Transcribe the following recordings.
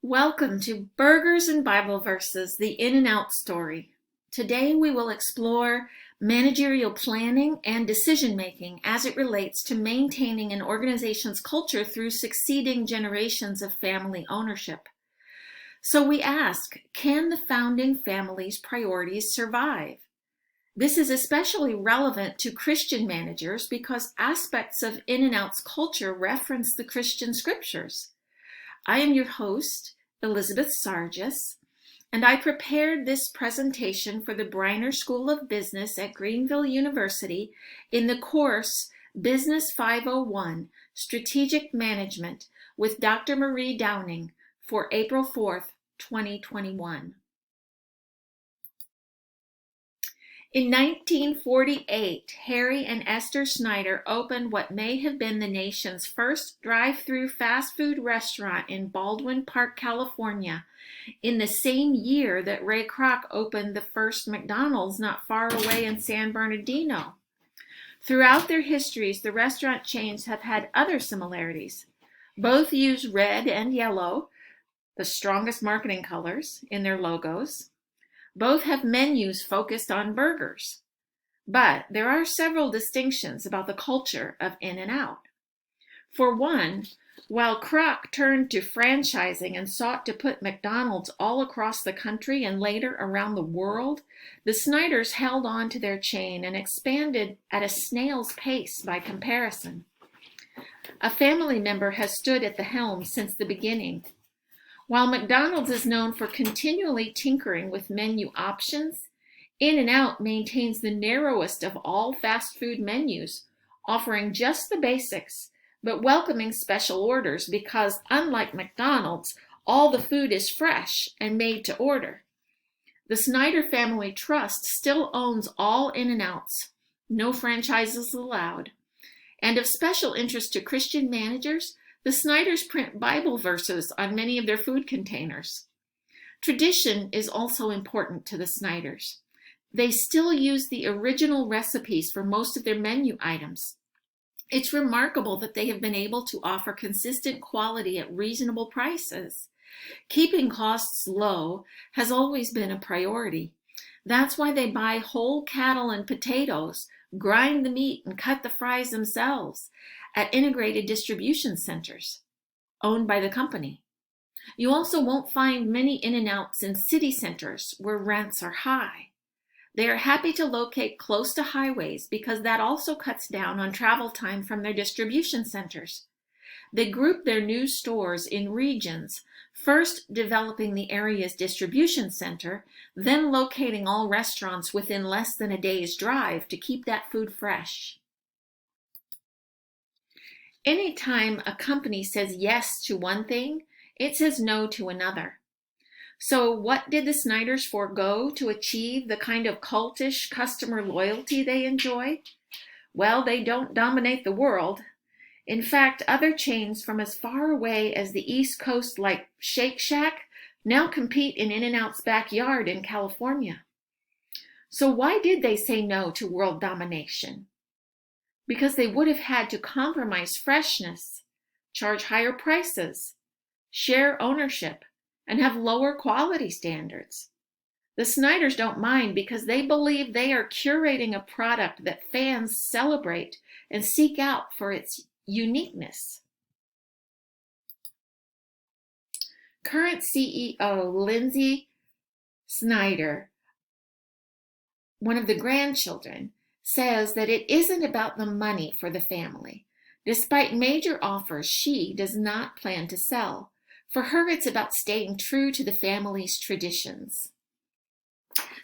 Welcome to Burgers and Bible Verses, the In-N-Out story. Today we will explore managerial planning and decision-making as it relates to maintaining an organization's culture through succeeding generations of family ownership. So we ask, can the founding family's priorities survive? This is especially relevant to Christian managers because aspects of In-N-Out's culture reference the Christian scriptures. I am your host, Elizabeth Sargis, and I prepared this presentation for the Briner School of Business at Greenville University in the course Business 501, Strategic Management with Dr. Marie Downing for April 4th, 2021. In 1948, Harry and Esther Snyder opened what may have been the nation's first drive-through fast food restaurant in Baldwin Park, California, in the same year that Ray Kroc opened the first McDonald's not far away in San Bernardino. Throughout their histories, the restaurant chains have had other similarities. Both use red and yellow, the strongest marketing colors, in their logos. Both have menus focused on burgers, but there are several distinctions about the culture of In-N-Out. For one, while Kroc turned to franchising and sought to put McDonald's all across the country and later around the world, the Snyders held on to their chain and expanded at a snail's pace by comparison. A family member has stood at the helm since the beginning. While McDonald's is known for continually tinkering with menu options, In-N-Out maintains the narrowest of all fast food menus, offering just the basics, but welcoming special orders because, unlike McDonald's, all the food is fresh and made to order. The Snyder Family Trust still owns all In-N-Outs, no franchises allowed. And of special interest to Christian managers, the Snyders print Bible verses on many of their food containers. Tradition is also important to the Snyders. They still use the original recipes for most of their menu items. It's remarkable that they have been able to offer consistent quality at reasonable prices. Keeping costs low has always been a priority. That's why they buy whole cattle and potatoes, grind the meat, and cut the fries themselves at integrated distribution centers owned by the company. You also won't find many In-N-Outs in city centers where rents are high. They are happy to locate close to highways because that also cuts down on travel time from their distribution centers. They group their new stores in regions, first developing the area's distribution center, then locating all restaurants within less than a day's drive to keep that food fresh. Anytime a company says yes to one thing, it says no to another. So what did the Snyders forego to achieve the kind of cultish customer loyalty they enjoy? Well, they don't dominate the world. In fact, other chains from as far away as the East Coast like Shake Shack now compete in In-N-Out's backyard in California. So why did they say no to world domination? Because they would have had to compromise freshness, charge higher prices, share ownership, and have lower quality standards. The Snyders don't mind because they believe they are curating a product that fans celebrate and seek out for its uniqueness. Current CEO Lindsay Snyder, one of the grandchildren, says that it isn't about the money for the family. Despite major offers, she does not plan to sell. For her, it's about staying true to the family's traditions.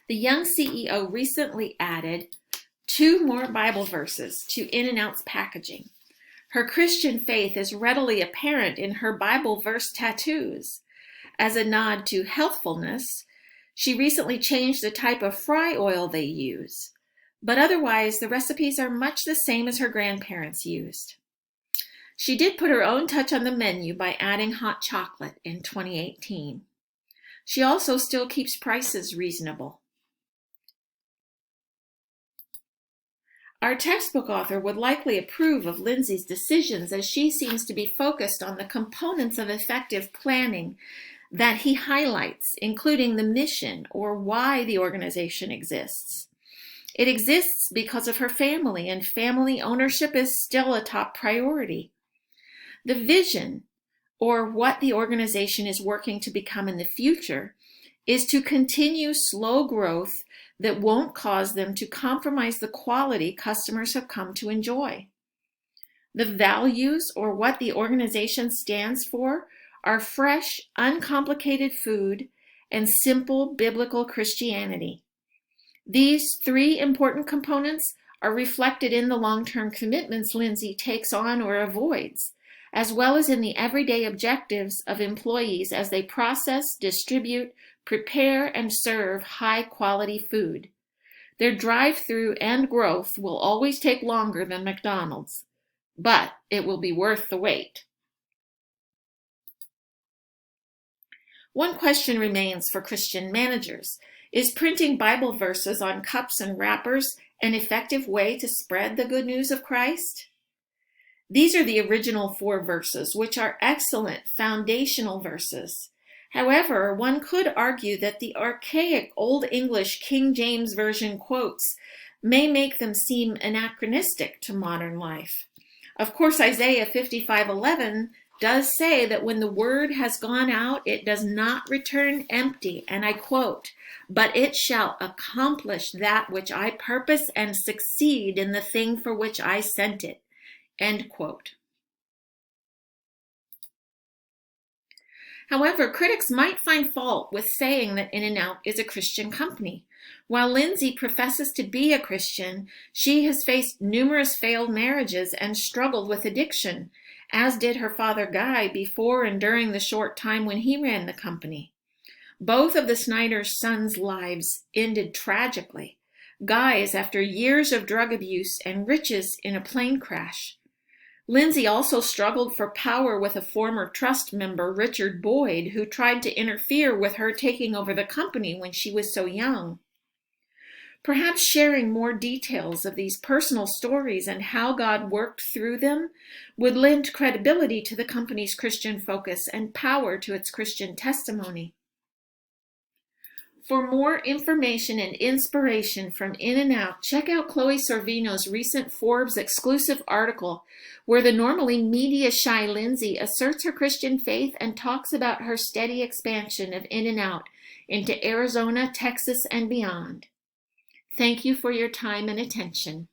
The young CEO recently added 2 more Bible verses to In-N-Out's packaging. Her Christian faith is readily apparent in her Bible verse tattoos. As a nod to healthfulness, she recently changed the type of fry oil they use. But otherwise, the recipes are much the same as her grandparents used. She did put her own touch on the menu by adding hot chocolate in 2018. She also still keeps prices reasonable. Our textbook author would likely approve of Lindsay's decisions as she seems to be focused on the components of effective planning that he highlights, including the mission or why the organization exists. It exists because of her family, and family ownership is still a top priority. The vision, or what the organization is working to become in the future, is to continue slow growth that won't cause them to compromise the quality customers have come to enjoy. The values, or what the organization stands for, are fresh, uncomplicated food and simple biblical Christianity. These three important components are reflected in the long-term commitments Lindsay takes on or avoids, as well as in the everyday objectives of employees as they process, distribute, prepare, and serve high-quality food. Their drive-through and growth will always take longer than McDonald's, but it will be worth the wait. One question remains for Christian managers. Is printing Bible verses on cups and wrappers an effective way to spread the good news of Christ? These are the original 4 verses, which are excellent foundational verses. However, one could argue that the archaic Old English King James Version quotes may make them seem anachronistic to modern life. Of course, Isaiah 55:11 does say that when the word has gone out, it does not return empty, and I quote, "But it shall accomplish that which I purpose and succeed in the thing for which I sent it," end quote. However, critics might find fault with saying that In-N-Out is a Christian company. While Lindsay professes to be a Christian, she has faced numerous failed marriages and struggled with addiction, as did her father Guy before and during the short time when he ran the company. Both of the Snyder's sons' lives ended tragically. Guy's after years of drug abuse and riches in a plane crash. Lindsay also struggled for power with a former trust member, Richard Boyd, who tried to interfere with her taking over the company when she was so young. Perhaps sharing more details of these personal stories and how God worked through them would lend credibility to the company's Christian focus and power to its Christian testimony. For more information and inspiration from In-N-Out, check out Chloe Sorvino's recent Forbes exclusive article where the normally media-shy Lindsay asserts her Christian faith and talks about her steady expansion of In-N-Out into Arizona, Texas, and beyond. Thank you for your time and attention.